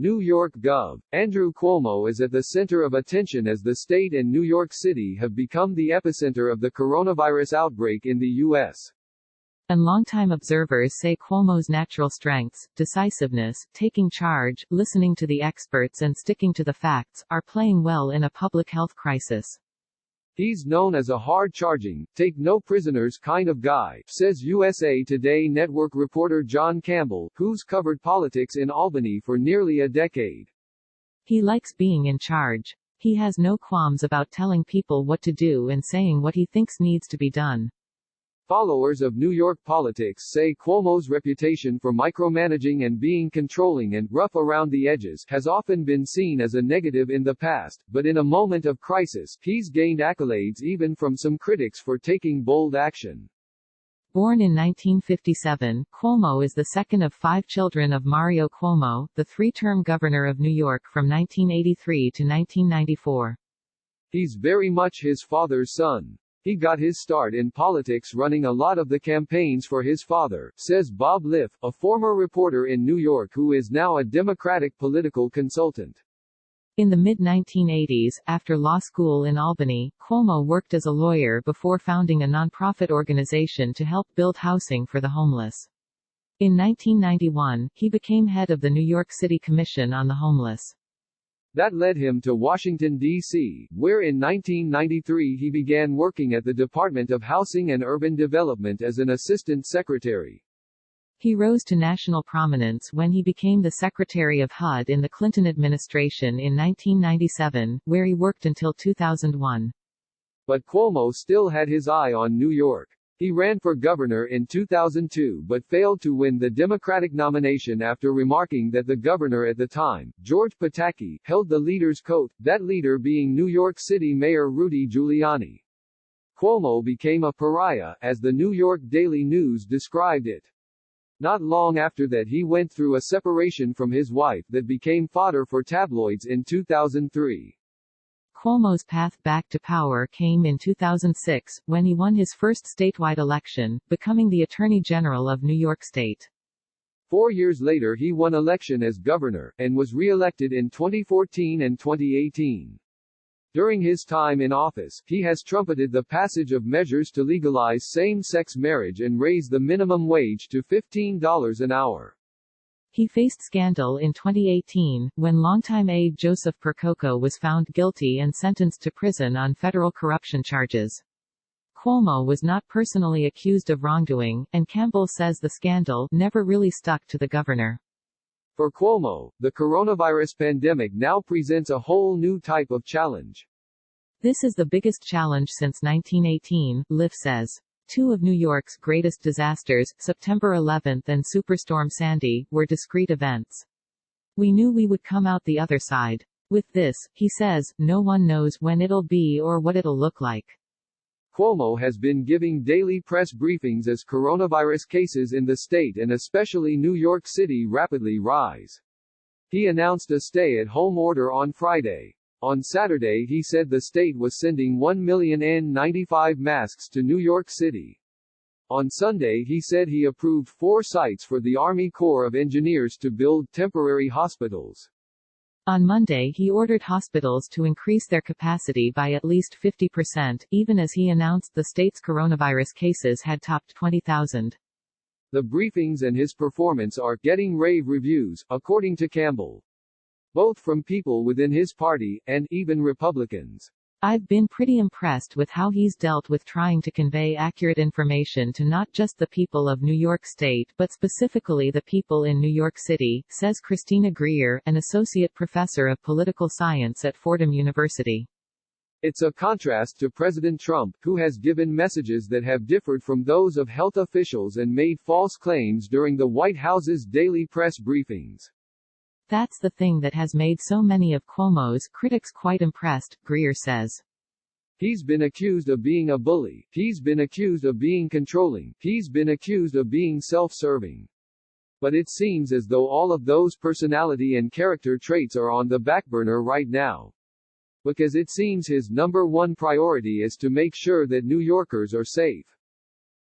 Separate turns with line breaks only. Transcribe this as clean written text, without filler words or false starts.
New York Gov. Andrew Cuomo is at the center of attention as the state and New York City have become the epicenter of the coronavirus outbreak in the U.S.
And longtime observers say Cuomo's natural strengths, decisiveness, taking charge, listening to the experts and sticking to the facts, are playing well in a public health crisis.
He's known as a hard-charging, take-no-prisoners kind of guy, says USA Today Network reporter John Campbell, who's covered politics in Albany for nearly a decade.
He likes being in charge. He has no qualms about telling people what to do and saying what he thinks needs to be done.
Followers of New York politics say Cuomo's reputation for micromanaging and being controlling and rough around the edges has often been seen as a negative in the past, but in a moment of crisis, he's gained accolades even from some critics for taking bold action.
Born in 1957, Cuomo is the second of 5 children of Mario Cuomo, the 3-term governor of New York from 1983 to 1994.
He's very much his father's son. He got his start in politics running a lot of the campaigns for his father, says Bob Liff, a former reporter in New York who is now a Democratic political consultant.
In the mid-1980s, after law school in Albany, Cuomo worked as a lawyer before founding a nonprofit organization to help build housing for the homeless. In 1991, he became head of the New York City Commission on the Homeless.
That led him to Washington, D.C., where in 1993 he began working at the Department of Housing and Urban Development as an assistant secretary.
He rose to national prominence when he became the Secretary of HUD in the Clinton administration in 1997, where he worked until 2001.
But Cuomo still had his eye on New York. He ran for governor in 2002 but failed to win the Democratic nomination after remarking that the governor at the time, George Pataki, held the leader's coat, that leader being New York City Mayor Rudy Giuliani. Cuomo became a pariah, as the New York Daily News described it. Not long after that he went through a separation from his wife that became fodder for tabloids in 2003.
Cuomo's path back to power came in 2006, when he won his first statewide election, becoming the Attorney General of New York State.
4 years later he won election as governor, and was re-elected in 2014 and 2018. During his time in office, he has trumpeted the passage of measures to legalize same-sex marriage and raise the minimum wage to $15 an hour.
He faced scandal in 2018, when longtime aide Joseph Percoco was found guilty and sentenced to prison on federal corruption charges. Cuomo was not personally accused of wrongdoing, and Campbell says the scandal never really stuck to the governor.
For Cuomo, the coronavirus pandemic now presents a whole new type of challenge.
This is the biggest challenge since 1918, Liff says. 2 of New York's greatest disasters, September 11 and Superstorm Sandy, were discrete events. We knew we would come out the other side. With this, he says, no one knows when it'll be or what it'll look like.
Cuomo has been giving daily press briefings as coronavirus cases in the state and especially New York City rapidly rise. He announced a stay-at-home order on Friday. On Saturday he said the state was sending 1 million N95 masks to New York City. On Sunday he said he approved 4 sites for the Army Corps of Engineers to build temporary hospitals.
On Monday he ordered hospitals to increase their capacity by at least 50%, even as he announced the state's coronavirus cases had topped 20,000.
The briefings and his performance are getting rave reviews, according to Campbell. Both from people within his party, and even Republicans.
I've been pretty impressed with how he's dealt with trying to convey accurate information to not just the people of New York State but specifically the people in New York City, says Christina Greer, an associate professor of political science at Fordham University.
It's a contrast to President Trump, who has given messages that have differed from those of health officials and made false claims during the White House's daily press briefings.
That's the thing that has made so many of Cuomo's critics quite impressed, Greer says.
He's been accused of being a bully, he's been accused of being controlling, he's been accused of being self-serving. But it seems as though all of those personality and character traits are on the back burner right now. Because it seems his number one priority is to make sure that New Yorkers are safe.